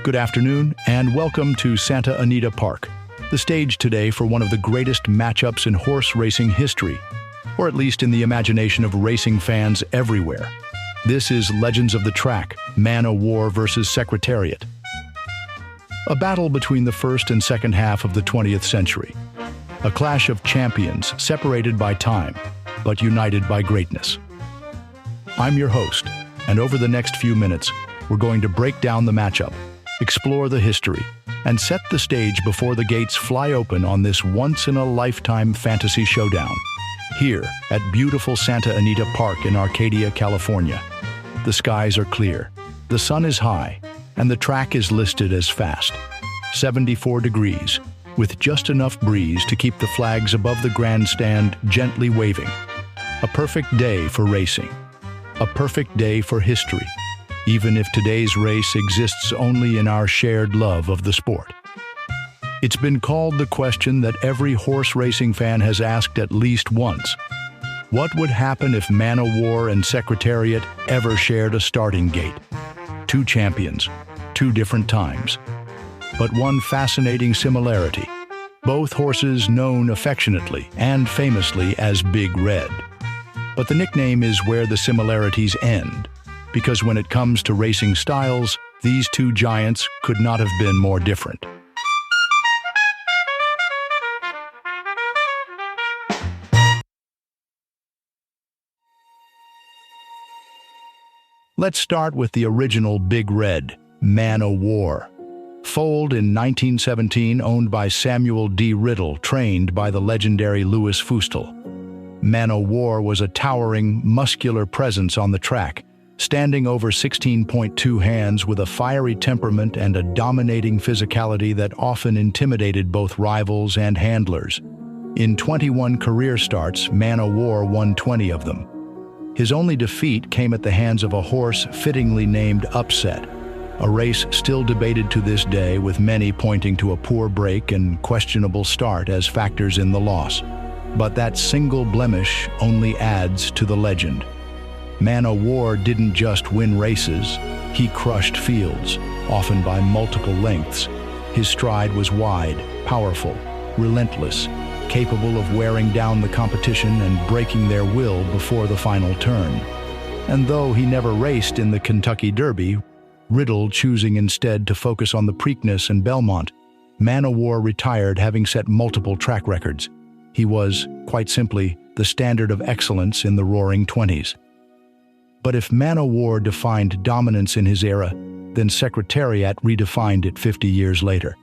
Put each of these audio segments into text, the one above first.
Good afternoon, and welcome to Santa Anita Park, the stage today for one of the greatest matchups in horse racing history, or at least in the imagination of racing fans everywhere. This is Legends of the Track, Man o' War versus Secretariat. A battle between the first and second half of the 20th century. A clash of champions separated by time, but united by greatness. I'm your host, and over the next few minutes, we're going to break down the matchup, explore the history, and set the stage before the gates fly open on this once-in-a-lifetime fantasy showdown. Here at beautiful Santa Anita Park in Arcadia, California. The skies are clear, the sun is high, and the track is listed as fast. 74 degrees, with just enough breeze to keep the flags above the grandstand gently waving. A perfect day for racing. A perfect day for history, even if today's race exists only in our shared love of the sport. It's been called the question that every horse racing fan has asked at least once. What would happen if Man o' War and Secretariat ever shared a starting gate? Two champions, two different times. But one fascinating similarity. Both horses known affectionately and famously as Big Red. But the nickname is where the similarities end, because when it comes to racing styles, these two giants could not have been more different. Let's start with the original Big Red, Man o' War. Foaled in 1917, owned by Samuel D. Riddle, trained by the legendary Louis Fustel. Man o' War was a towering, muscular presence on the track, standing over 16.2 hands with a fiery temperament and a dominating physicality that often intimidated both rivals and handlers. In 21 career starts, Man o' War won 20 of them. His only defeat came at the hands of a horse fittingly named Upset, a race still debated to this day, with many pointing to a poor break and questionable start as factors in the loss. But that single blemish only adds to the legend. Man o' War didn't just win races, he crushed fields, often by multiple lengths. His stride was wide, powerful, relentless, capable of wearing down the competition and breaking their will before the final turn. And though he never raced in the Kentucky Derby, Riddle choosing instead to focus on the Preakness and Belmont, Man o' War retired having set multiple track records. He was, quite simply, the standard of excellence in the Roaring Twenties. But if Man o' War defined dominance in his era, then Secretariat redefined it 50 years later.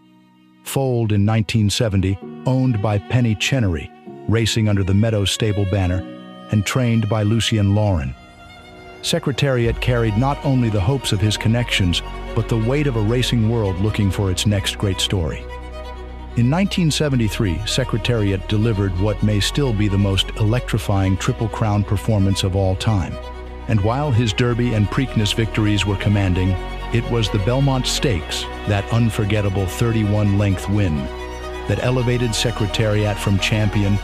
Foaled in 1970, owned by Penny Chenery, racing under the Meadows stable banner, and trained by Lucien Lauren. Secretariat carried not only the hopes of his connections, but the weight of a racing world looking for its next great story. In 1973, Secretariat delivered what may still be the most electrifying Triple Crown performance of all time. And while his Derby and Preakness victories were commanding, it was the Belmont Stakes, that unforgettable 31-length win, that elevated Secretariat from champion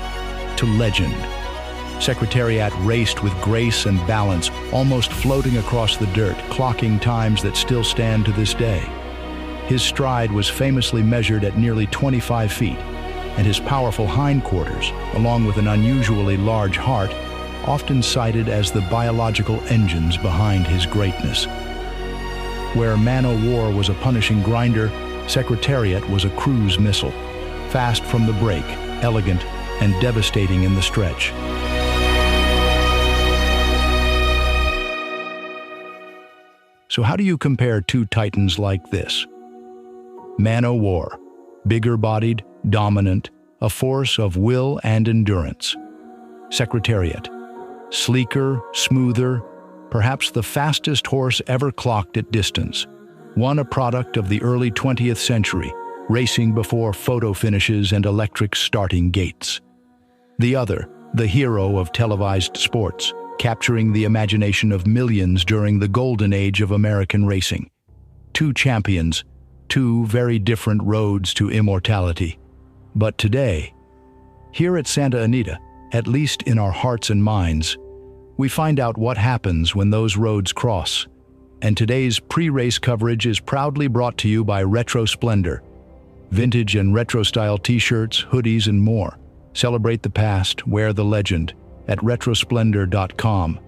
to legend. Secretariat raced with grace and balance, almost floating across the dirt, clocking times that still stand to this day. His stride was famously measured at nearly 25 feet, and his powerful hindquarters, along with an unusually large heart, often cited as the biological engines behind his greatness. Where Man o' War was a punishing grinder, Secretariat was a cruise missile, fast from the break, elegant, and devastating in the stretch. So how do you compare two titans like this? Man o' War, bigger-bodied, dominant, a force of will and endurance. Secretariat, sleeker, smoother, perhaps the fastest horse ever clocked at distance. One a product of the early 20th century, racing before photo finishes and electric starting gates. The other, the hero of televised sports, capturing the imagination of millions during the golden age of American racing. Two champions, two very different roads to immortality. But today, here at Santa Anita, at least in our hearts and minds, we find out what happens when those roads cross. And today's pre-race coverage is proudly brought to you by Retro Splendor. Vintage and retro-style t-shirts, hoodies, and more. Celebrate the past, wear the legend at retrosplendor.com.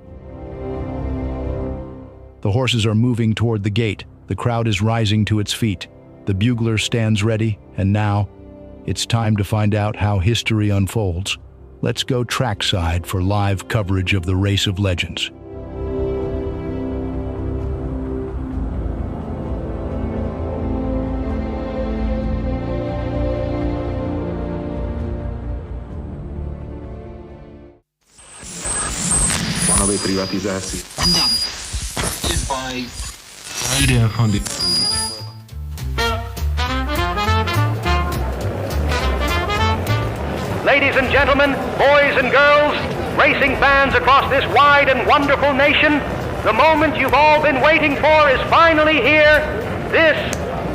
The horses are moving toward the gate. The crowd is rising to its feet. The bugler stands ready, and now it's time to find out how history unfolds. Let's go trackside for live coverage of the Race of Legends. Privatizáció. Ladies and gentlemen, boys and girls, racing fans across this wide and wonderful nation, the moment you've all been waiting for is finally here. This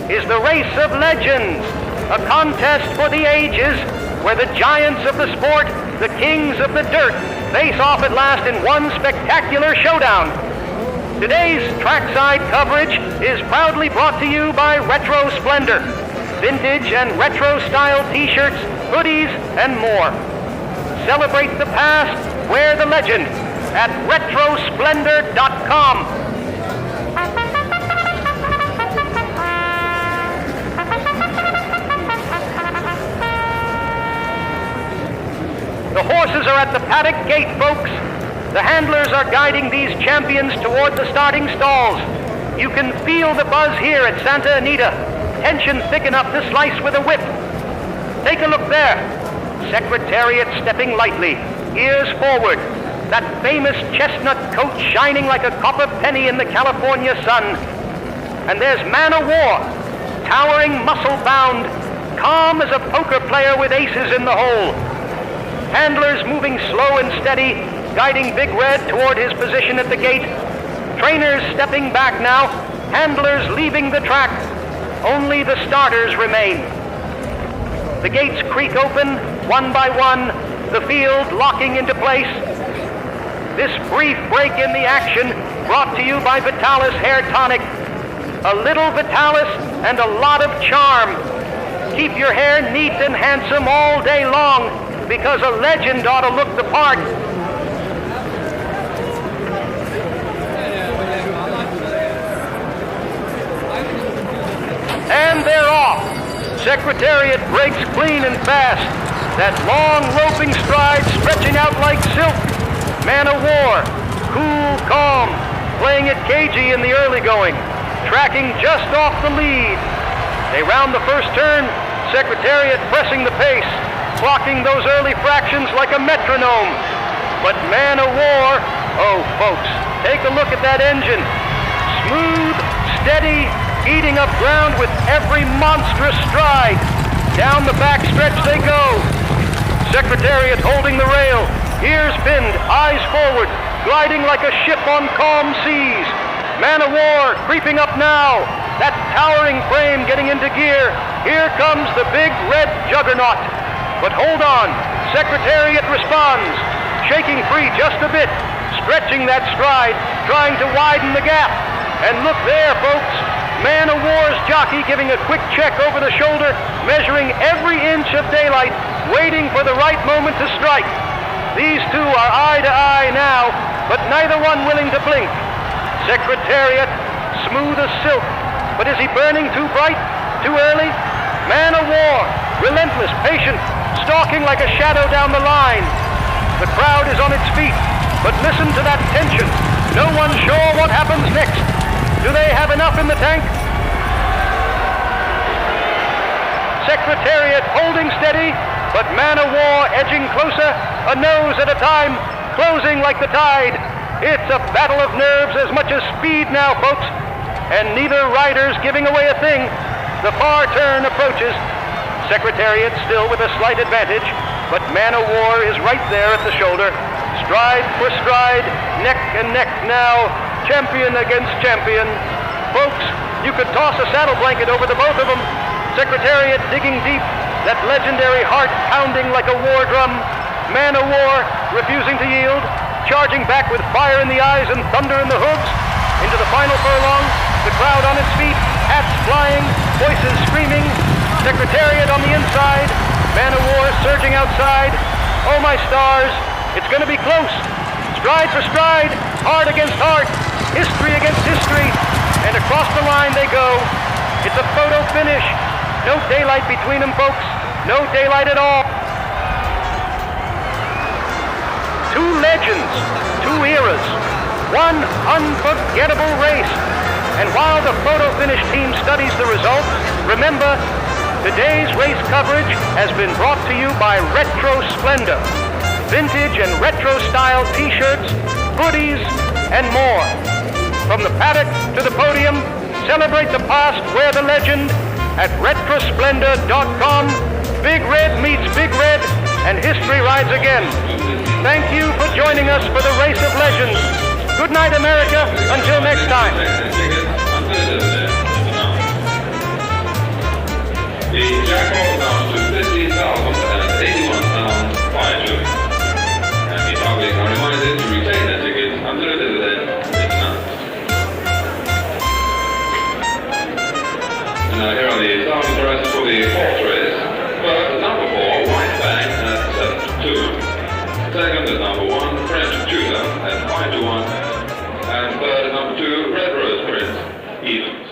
is the Race of Legends, a contest for the ages where the giants of the sport, the kings of the dirt, face off at last in one spectacular showdown. Today's trackside coverage is proudly brought to you by Retro Splendor. Vintage and retro-style t-shirts, hoodies, and more. Celebrate the past, wear the legend at retrosplendor.com. The horses are at the paddock gate, folks. The handlers are guiding these champions toward the starting stalls. You can feel the buzz here at Santa Anita. Tension thick enough to slice with a whip. Take a look there. Secretariat stepping lightly, ears forward. That famous chestnut coat shining like a copper penny in the California sun. And there's Man o' War, towering muscle-bound, calm as a poker player with aces in the hole. Handlers moving slow and steady, guiding Big Red toward his position at the gate. Trainers stepping back now, handlers leaving the track. Only the starters remain. The gates creak open, one by one, the field locking into place. This brief break in the action brought to you by Vitalis Hair Tonic. A little Vitalis and a lot of charm. Keep your hair neat and handsome all day long, because a legend ought to look the part. And they're off. Secretariat breaks clean and fast. That long roping stride stretching out like silk. Man o' War, cool, calm, playing it cagey in the early going, tracking just off the lead. They round the first turn, Secretariat pressing the pace, clocking those early fractions like a metronome. But Man o' War, oh folks, take a look at that engine. Smooth, steady, eating up ground with every monstrous stride. Down the backstretch they go. Secretariat holding the rail, ears pinned, eyes forward, gliding like a ship on calm seas. Man o' War creeping up now. That towering frame getting into gear. Here comes the big red juggernaut. But hold on, Secretariat responds, shaking free just a bit, stretching that stride, trying to widen the gap. And look there, folks, Man o' War's jockey giving a quick check over the shoulder, measuring every inch of daylight, waiting for the right moment to strike. These two are eye to eye now, but neither one willing to blink. Secretariat, smooth as silk, but is he burning too bright, too early? Man o' War, relentless, patient, stalking like a shadow down the line. The crowd is on its feet, but listen to that tension. No one's sure what happens next. Do they have enough in the tank? Secretariat holding steady, but Man o' War edging closer, a nose at a time, closing like the tide. It's a battle of nerves as much as speed now, folks, and neither rider's giving away a thing. The far turn approaches. Secretariat still with a slight advantage, but Man o' War is right there at the shoulder. Stride for stride, neck and neck now, champion against champion. Folks, you could toss a saddle blanket over the both of them. Secretariat digging deep, that legendary heart pounding like a war drum. Man o' War refusing to yield, charging back with fire in the eyes and thunder in the hooves. into the final furlong, the crowd on its feet, hats flying, voices screaming, Secretariat on the inside, Man of War surging outside. Oh my stars, it's going to be close. Stride for stride, heart against heart, history against history, and across the line they go. It's a photo finish. No daylight between them, folks. No daylight at all. Two legends, two eras, one unforgettable race. And while the photo finish team studies the results, remember, today's race coverage has been brought to you by Retro Splendor. Vintage and retro style t-shirts, hoodies, and more. From the paddock to the podium, celebrate the past, wear the legend at retrosplendor.com. Big Red meets Big Red, and history rides again. Thank you for joining us for the Race of Legends. Good night, America. Until next time. The jackpot amounts to £50,081.52. And the public are reminded to retain their tickets until the dividend is announced. And now here are the starting prices for the fourth race. First, number 4, White Bag at 7-2. Second is number 1, French Tudor at 5-1. And third is number 2, Red Rose Prince, even.